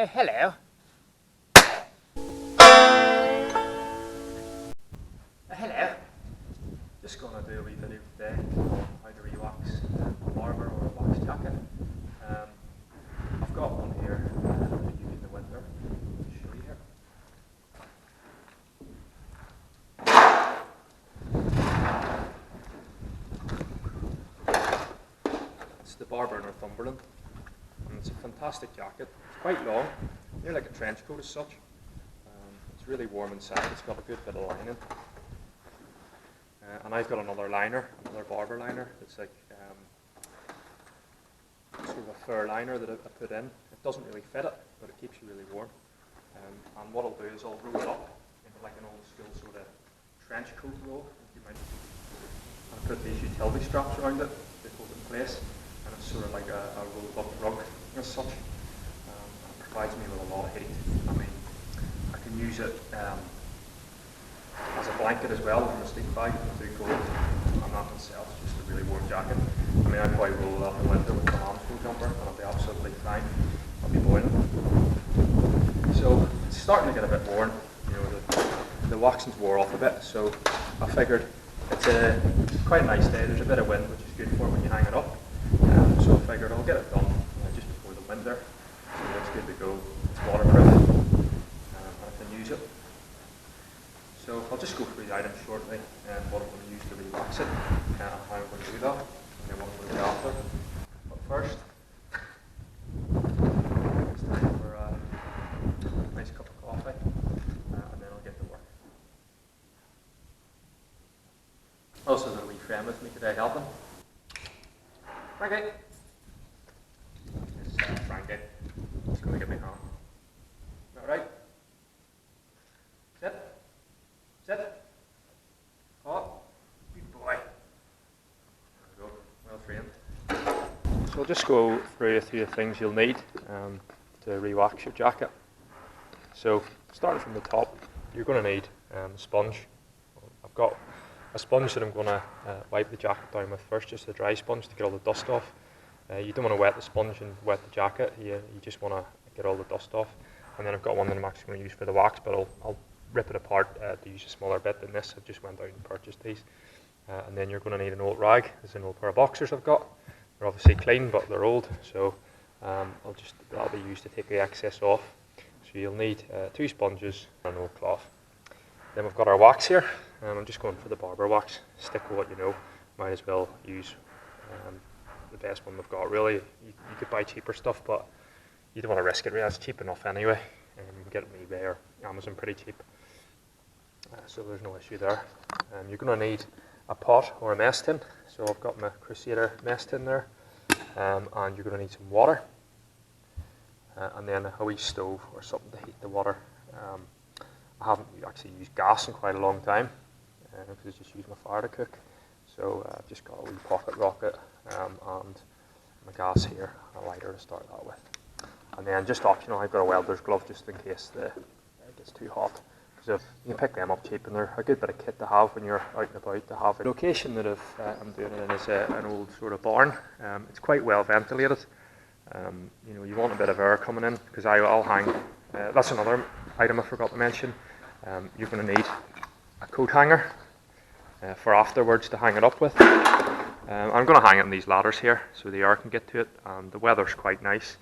Hello. Hello. Just going to do a wee video today on how to rewax a Barbour or a wax jacket. I've got one here that I use in the winter. I'll show you here. It's the Barbour Northumberland, and it's a fantastic jacket. It's quite long, near like a trench coat as such. It's really warm inside. It's got a good bit of lining. And I've got another liner, another Barbour liner. It's like sort of a fur liner that I put in. It doesn't really fit it, but it keeps you really warm. And what I'll do is I'll roll it up into like an old school sort of trench coat roll. You might. And put these utility straps around it to hold it in place, and it's sort of like a rolled up rug as such. It provides me with a lot of heat. I mean, I can use it as a blanket as well from a sleep bag if it's too cold, and that itself is just a really warm jacket. I mean, I'd probably roll it up in winter with my Armstrong jumper and I'll be absolutely fine. I'll be boiling. So it's starting to get a bit worn. You know, the waxing's wore off a bit, so I figured it's quite a nice day. There's a bit of wind, which is good for it when you hang it up. So I figured I'll get it done just before the winter. So it's good to go. It's waterproof, and I can use it. So I'll just go through the items shortly and what I'm going to use to rewax it and how I'm going to do that and then what I'm going to do after. But first, it's time for a nice cup of coffee and then I'll get to work. Also, there's a wee friend with me today helping. Frankie! It's Frankie. He's going to give me a hand. Alright? Sit. Sit. Oh, good boy. There we go. Well trained. So I'll just go through a few things you'll need to rewax your jacket. So starting from the top, you're going to need a sponge. I've got a sponge that I'm going to wipe the jacket down with first, just a dry sponge to get all the dust off. You don't want to wet the sponge and wet the jacket. You just want to get all the dust off. And then I've got one that I'm actually going to use for the wax, but I'll rip it apart to use a smaller bit than this. I just went out and purchased these. And then you're going to need an old rag. There's an old pair of boxers I've got. They're obviously clean, but they're old, so that'll be used to take the excess off. So you'll need 2 sponges and an old cloth. Then we've got our wax here. I'm just going for the Barbour wax. Stick with what you know. Might as well use the best one we've got. Really, you could buy cheaper stuff, but you don't want to risk it. Really, it's cheap enough anyway. You can get it on eBay or Amazon pretty cheap. So there's no issue there. You're going to need a pot or a mess tin. So I've got my Crusader mess tin there. And you're going to need some water. And then a wee stove or something to heat the water. I haven't actually used gas in quite a long time because I just use my fire to cook. So I've just got a wee pocket rocket and my gas here, and a lighter to start that with. And then just optional, I've got a welder's glove just in case it gets too hot. Because you can pick them up cheap and they're a good bit of kit to have when you're out and about to have it. The location that I'm doing it in is an old sort of barn. It's quite well ventilated. You know, you want a bit of air coming in because I'll hang. That's another item I forgot to mention. You're going to need a coat hanger for afterwards to hang it up with. I'm going to hang it on these ladders here so the air can get to it. The weather's quite nice.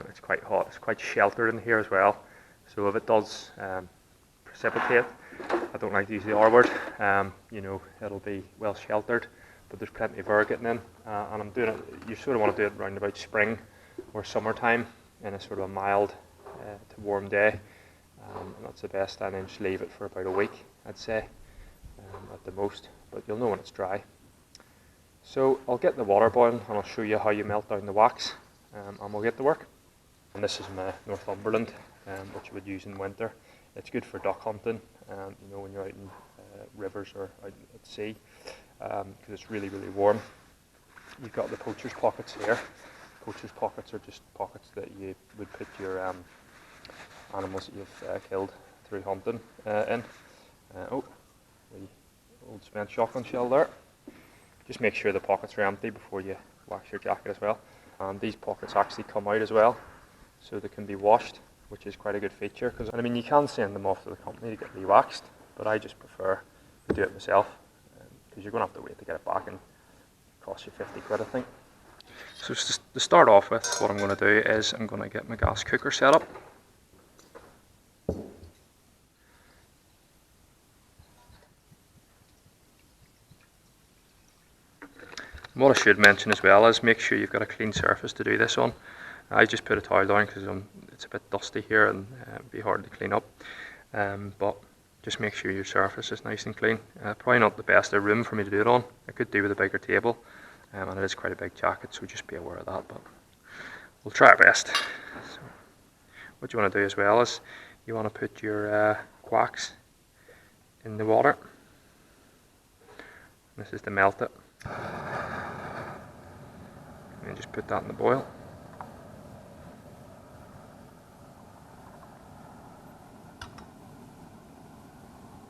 It's quite hot. It's quite sheltered in here as well. So if it does precipitate, I don't like to use the R word. You know, it'll be well sheltered, but there's plenty of air getting in. And I'm doing it. You sort of want to do it around about spring or summertime in a sort of a mild to warm day. And that's the best. And then just leave it for about a week, I'd say, at the most. But you'll know when it's dry. So I'll get the water boiling and I'll show you how you melt down the wax. And we'll get to work. And this is my Northumberland, which you would use in winter. It's good for duck hunting, you know, when you're out in rivers or out at sea, because it's really, really warm. You've got the poacher's pockets here. Poacher's pockets are just pockets that you would put your animals that you've killed through hunting in. Oh, the old spent shotgun shell there. Just make sure the pockets are empty before you wax your jacket as well. And these pockets actually come out as well. so they can be washed, which is quite a good feature. Because I mean, you can send them off to the company to get rewaxed, but I just prefer to do it myself, because you're going to have to wait to get it back, and it costs you 50 quid, I think. So to start off with, what I'm going to do is I'm going to get my gas cooker set up. What I should mention as well is make sure you've got a clean surface to do this on. I just put a towel down because it's a bit dusty here and it'd be hard to clean up. But just make sure your surface is nice and clean. Probably not the best room for me to do it on. I could do with a bigger table, and it is quite a big jacket, so just be aware of that. But we'll try our best. So what you want to do as well is you want to put your wax in the water. This is to melt it. And just put that in the boil.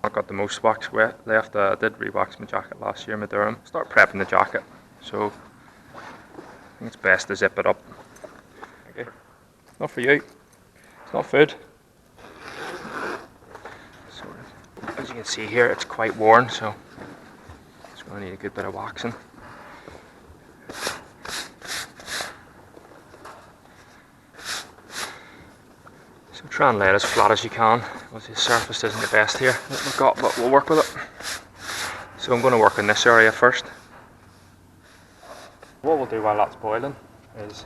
I've got the most wax left. I did rewax my jacket last year, my Durham. Start prepping the jacket. So I think it's best to zip it up. Okay. Not for you. It's not food. So as you can see here, it's quite worn, so it's going to need a good bit of waxing. So try and lay it as flat as you can. Obviously the surface isn't the best here that we've got, but we'll work with it. So I'm going to work in this area first. What we'll do while that's boiling is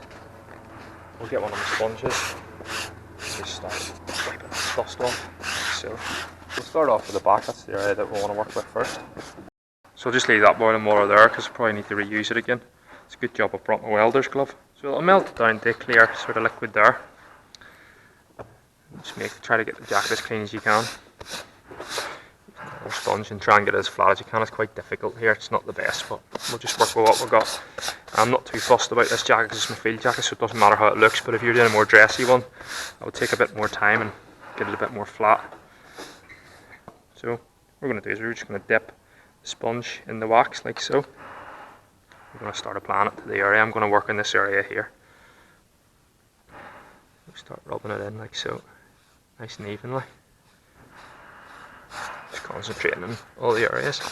we'll get one of the sponges, just start wiping the dust off. So we'll start off with the back. That's the area that we want to work with first. So just leave that boiling water there, because we'll probably need to reuse it again. It's a good job I brought my welder's glove. So it'll melt it down to a clear sort of liquid there. Just try to get the jacket as clean as you can. Or sponge and try and get it as flat as you can. It's quite difficult here, it's not the best, but we'll just work with what we've got. I'm not too fussed about this jacket because it's my field jacket, so it doesn't matter how it looks, but if you're doing a more dressy one, I would take a bit more time and get it a bit more flat. So what we're going to do is we're just going to dip the sponge in the wax like so. We're going to start applying it to the area. I'm going to work in this area here. Start rubbing it in like so, nice and evenly. Just concentrating on all the areas. So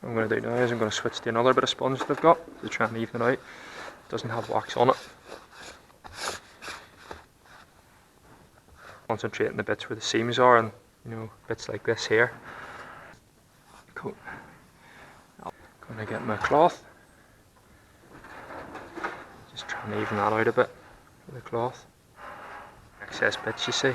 what I'm going to do now is I'm going to switch to another bit of sponge that I've got to try and even it out. It doesn't have wax on it. Concentrate on the bits where the seams are, and bits like this here. Cool. I'm going to get my cloth. Just try and even that out a bit with the cloth. Excess bits, you see.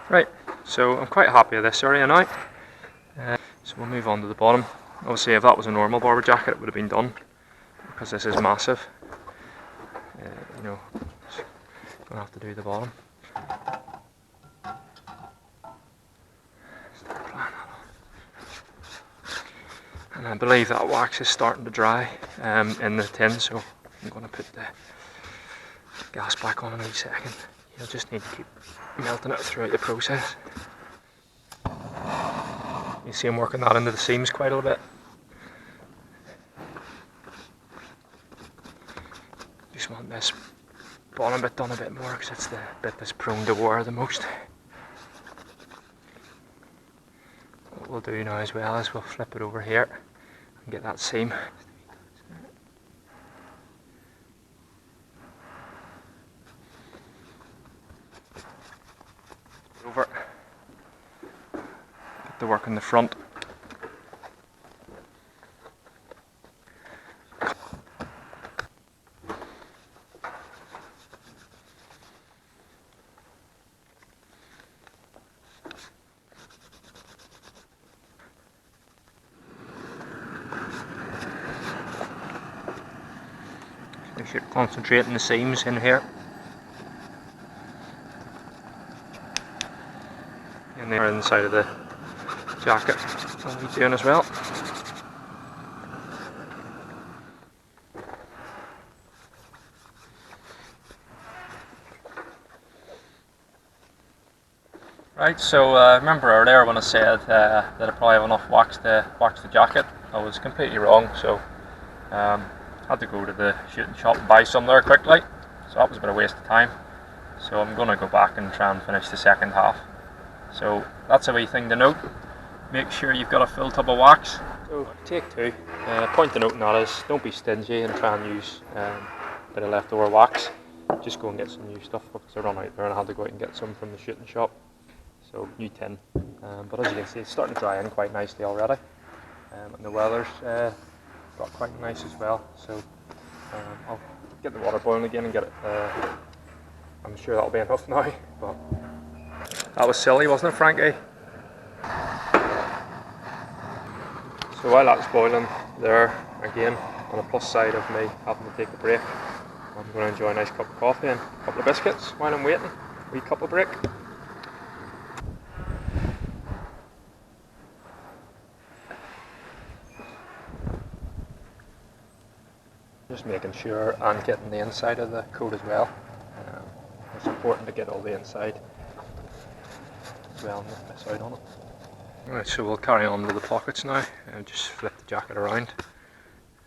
Right, so I'm quite happy with this area now. So we'll move on to the bottom. Obviously, if that was a normal Barbour jacket, it would have been done. Because this is massive. Gonna have to do the bottom. And I believe that wax is starting to dry in the tin, so I'm going to put the gas back on in a wee second. You'll just need to keep melting it throughout the process. You see I'm working that into the seams quite a little bit. Just want this bottom bit done a bit more because it's the bit that's prone to wear the most. What we'll do now as well is we'll flip it over here and get that seam. Over. Get the work in the front. We should concentrate on the seams in here. And they're inside of the jacket. What are we doing as well? Right, so remember earlier when I said that I probably have enough wax to wax the jacket? I was completely wrong, so I had to go to the shooting shop and buy some there quickly, so that was a bit of a waste of time. So I'm going to go back and try and finish the second half. So that's a wee thing to note. Make sure you've got a full tub of wax. So take two. Point to note on that is don't be stingy and try and use a bit of leftover wax. Just go and get some new stuff because I run out there and I had to go out and get some from the shooting shop. So new tin. But as you can see, it's starting to dry in quite nicely already. And the weather's got quite nice as well. So I'll get the water boiling again and get it. I'm sure that'll be enough now. But that was silly, wasn't it, Frankie? So while that's boiling there, again, on the plus side of me having to take a break, I'm going to enjoy a nice cup of coffee and a couple of biscuits while I'm waiting. Wee cup of break. Just making sure I'm getting the inside of the coat as well. It's important to get all the inside as well and not miss out on it. Right, so we'll carry on to the pockets now and just flip the jacket around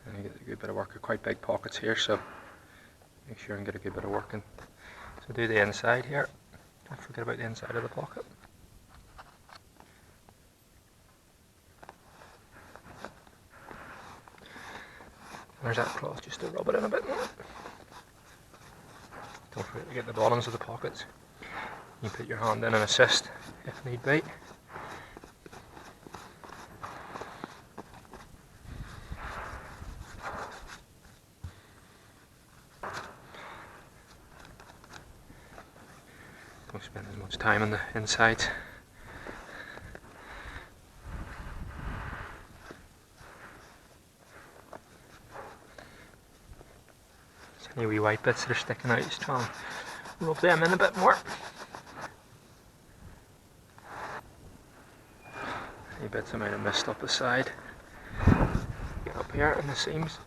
and you get a good bit of work. Quite big pockets here, so make sure and get a good bit of work in. So do the inside here. Don't forget about the inside of the pocket. There's that cloth just to rub it in a bit. Don't forget to get the bottoms of the pockets. You can put your hand in and assist if need be. Don't spend as much time on the inside. Any wee white bits that are sticking out, just try and rub them in a bit more. Any bits I might have missed up the side, get up here in the seams.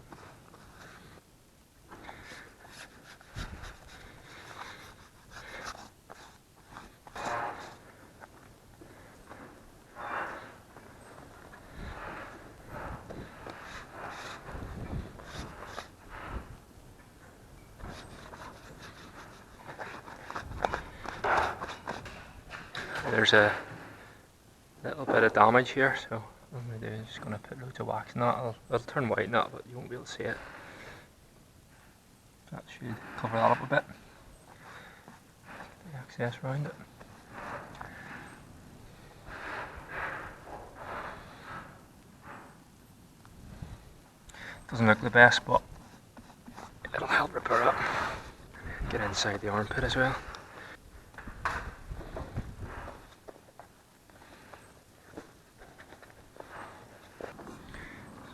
There's a little bit of damage here, so what I'm going to do is just going to put loads of wax in that. It'll turn white now, but you won't be able to see it. That should cover that up a bit. The excess around it. Doesn't look the best, but it'll help repair it. Get inside the armpit as well.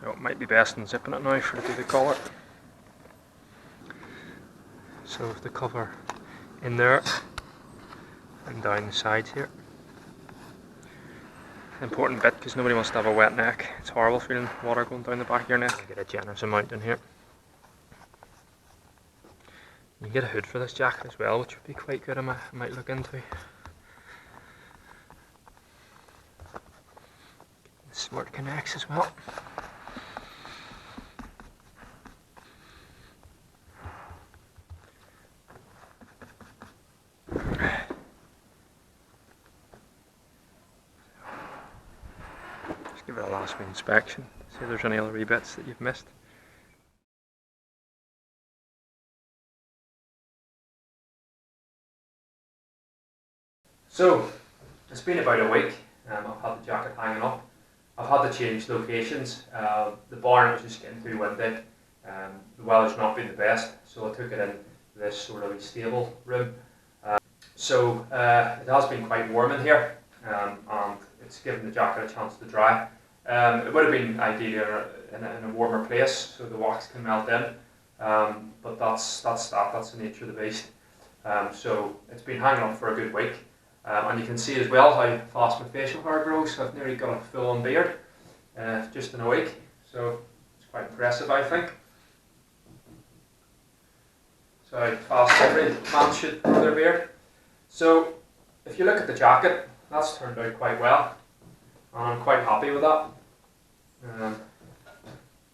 So it might be best in zipping it now for to do the collar. So with the cover in there and down the sides here. Important bit because nobody wants to have a wet neck. It's horrible feeling water going down the back of your neck. Get a generous amount in here. You can get a hood for this jacket as well, which would be quite good. I might look into. The smart connects as well. Just give it a last wee inspection. See if there's any other wee bits that you've missed. So, it's been about a week. I've had the jacket hanging up. I've had to change locations. The barn was just getting too windy. The weather's not been the best, so I took it in this sort of stable room. So it has been quite warm in here, and it's given the jacket a chance to dry. It would have been ideal in a warmer place, so the wax can melt in. But that's the nature of the beast. So it's been hanging up for a good week. And you can see as well how fast my facial hair grows. I've nearly got a full-on beard just in a week, so it's quite impressive, I think. So how fast every man should grow their beard. So if you look at the jacket, that's turned out quite well, and I'm quite happy with that.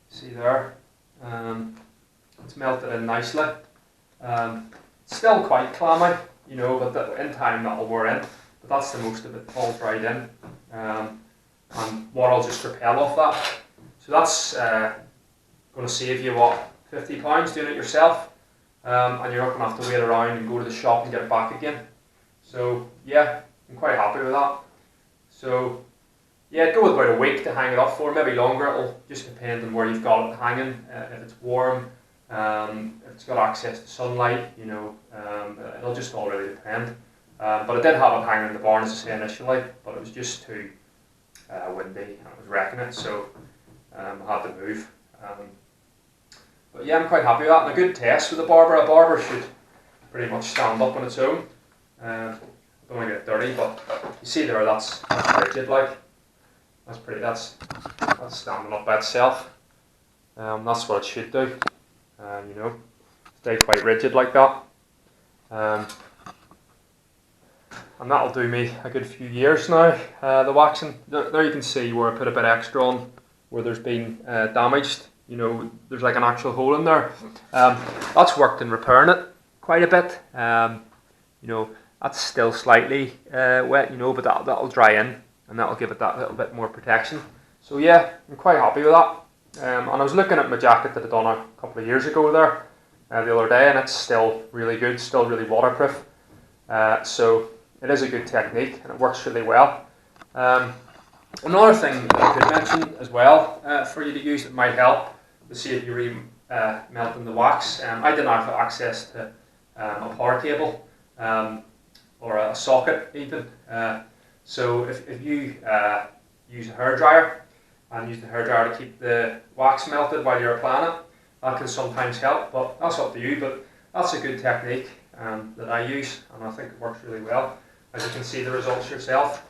See there, it's melted in nicely. Still quite clammy, you know, but in time that'll wear in. But that's the most of it all dried in, and water will just repel off that. So that's going to save you what, £50 doing it yourself, and you're not going to have to wait around and go to the shop and get it back again. So yeah, I'm quite happy with that. So yeah, go with about a week to hang it up for, maybe longer. It'll just depend on where you've got it hanging. If it's warm, if it's got access to sunlight, you know, it'll just all really depend. But I did have it hanging in the barn, as I say, initially, but it was just too windy and it was wrecking it, so I had to move. But yeah, I'm quite happy with that, and a good test with the Barbour. A Barbour should pretty much stand up on its own. I don't want to get it dirty, but you see there, that's rigid, like. That's standing up by itself. That's what it should do. You know, stay quite rigid like that. And that'll do me a good few years now. The waxing, there you can see where I put a bit extra on, where there's been damaged. You know, there's like an actual hole in there. That's worked in repairing it quite a bit. You know, that's still slightly wet, you know, but that'll dry in, and that'll give it that little bit more protection. So yeah, I'm quite happy with that. And I was looking at my jacket that I'd done a couple of years ago there the other day, and it's still really good, still really waterproof. So it is a good technique, and it works really well. Another thing that I could mention as well for you to use that might help to see if you're melting the wax. I didn't have access to a power cable or a socket even. So if you use a hairdryer and use the hairdryer to keep the wax melted while you're applying it, that can sometimes help, but that's up to you. But that's a good technique that I use, and I think it works really well. As you can see the results yourself,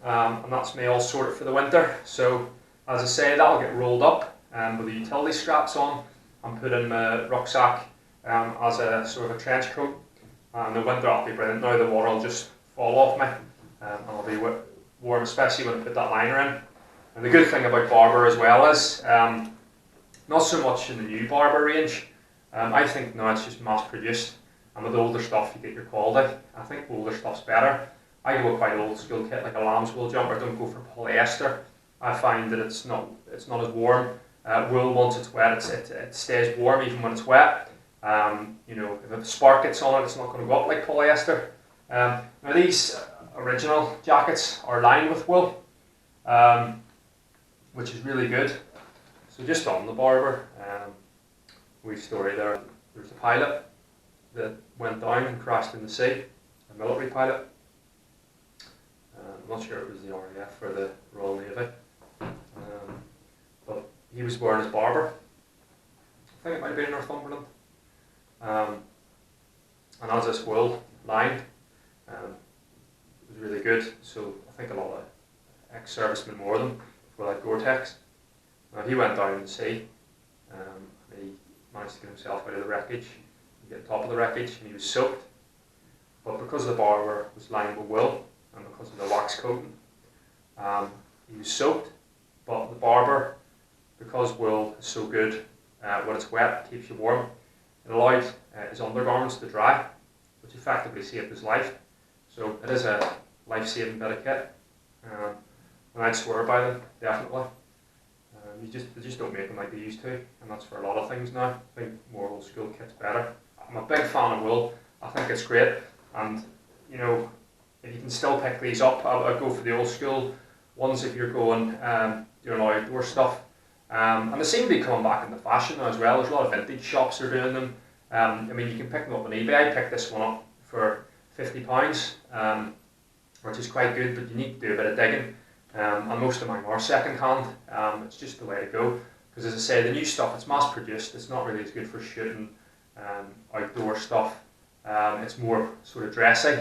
and that's me all sorted for the winter. So as I say, that'll get rolled up with the utility straps on and put in my rucksack as a sort of a trench coat. And the winter that'll be brilliant. Now the water will just fall off me, and I'll be warm, especially when I put that liner in. And the good thing about Barbour as well is, not so much in the new Barbour range, I think now it's just mass produced, and with the older stuff you get your quality. I think older stuff's better. I go with quite old school kit, like a lamb's wool jumper. I don't go for polyester. I find that it's not as warm. Wool, once it's wet, it stays warm even when it's wet. You know, if a spark gets on it, it's not going to go up like polyester. Now these original jackets are lined with wool, which is really good. So just on the Barbour, wee story there. There's a pilot that went down and crashed in the sea, a military pilot. I'm not sure it was the RAF or the Royal Navy, but he was wearing his Barbour. I think it might have been Northumberland. And as this wool lined, it was really good. So I think a lot of ex-servicemen wore them for like Gore-Tex. Now he went down in the sea, and he managed to get himself out of the wreckage, get top of the wreckage, and he was soaked. But because the Barbour was lined with wool, and because of the wax coating, he was soaked. But the Barbour, because wool is so good when it's wet, it keeps you warm, it allowed his undergarments to dry, which effectively saved his life. So it is a life-saving bit of kit, and I'd swear by them, definitely. They just don't make them like they used to, and that's for a lot of things now. I think more old school kit's better. I'm a big fan of wool. I think it's great, and you know, if you can still pick these up, I'll go for the old school ones if you're going doing outdoor stuff. And they seem to be coming back into fashion now as well. There's a lot of vintage shops that are doing them. I mean, you can pick them up on eBay. I picked this one up for £50, which is quite good, but you need to do a bit of digging. And most of mine are second hand. It's just the way to go, because as I say, the new stuff, it's mass produced. It's not really as good for shooting outdoor stuff. It's more sort of dressy.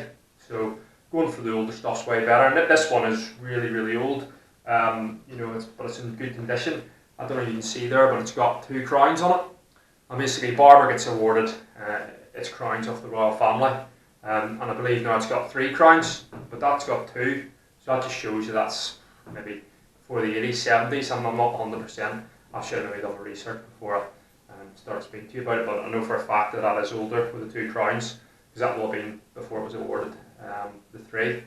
So going for the older stuff's way better. And this one is really, really old. You know, but it's in good condition. I don't know if you can see there, but it's got 2 crowns on it. And basically Barbour gets awarded its crowns of the royal family. And I believe now it's got 3 crowns, but that's got 2. So that just shows you that's maybe for the 80s, 70s, and I'm not 100%. I should have maybe done research before I started speaking to you about it, but I know for a fact that that is older with the 2 crowns, because that will have been before it was awarded, the 3.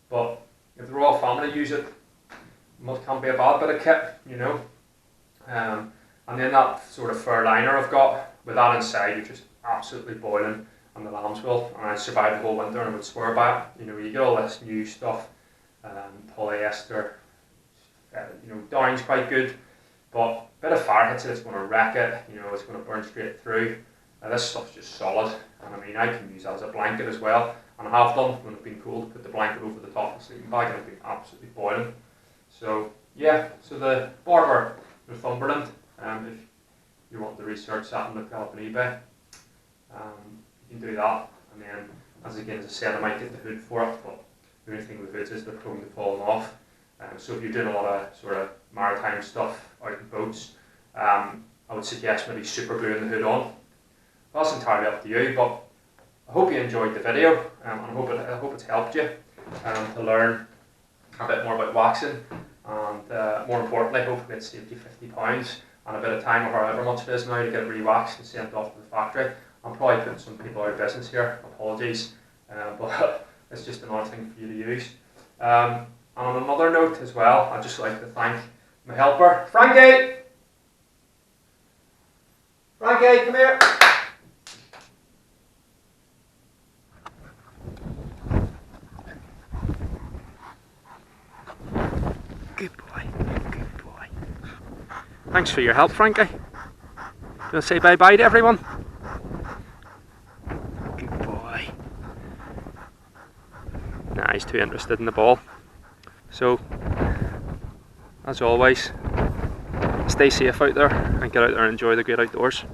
But if the royal family use it, it can't be a bad bit of kit, you know. And then that sort of fur liner I've got, with that inside, which is absolutely boiling, and the lamb's wool, and I survived the whole winter and I would swear by it. You know, you get all this new stuff, polyester, you know, down's quite good, but a bit of fire hits it, it's going to wreck it, you know, it's going to burn straight through. This stuff's just solid, and I mean, I can use that as a blanket as well, and I have done when it's been cold, put the blanket over the top of the sleeping bag, and it's been absolutely boiling. So yeah, so the Barbour Northumberland, if you want to research that and look that up on eBay, you can do that. And then, as I said, I might get the hood for it, but the only thing with hoods is they're prone to falling off. So if you're doing a lot of sort of maritime stuff out in boats, I would suggest maybe super gluing the hood on. That's entirely up to you, but I hope you enjoyed the video, and I hope it's helped you to learn a bit more about waxing, and more importantly, hopefully it saved you £50 and a bit of time, or however much it is now, to get it rewaxed and sent off to the factory. I'm probably putting some people out of business here, apologies, but it's just another thing for you to use. And on another note as well, I'd just like to thank my helper, Frankie! Frankie, come here! Good boy, good boy. Thanks for your help, Frankie. Do you want to say bye-bye to everyone? Good boy. Nah, he's too interested in the ball. So, as always, stay safe out there and get out there and enjoy the great outdoors.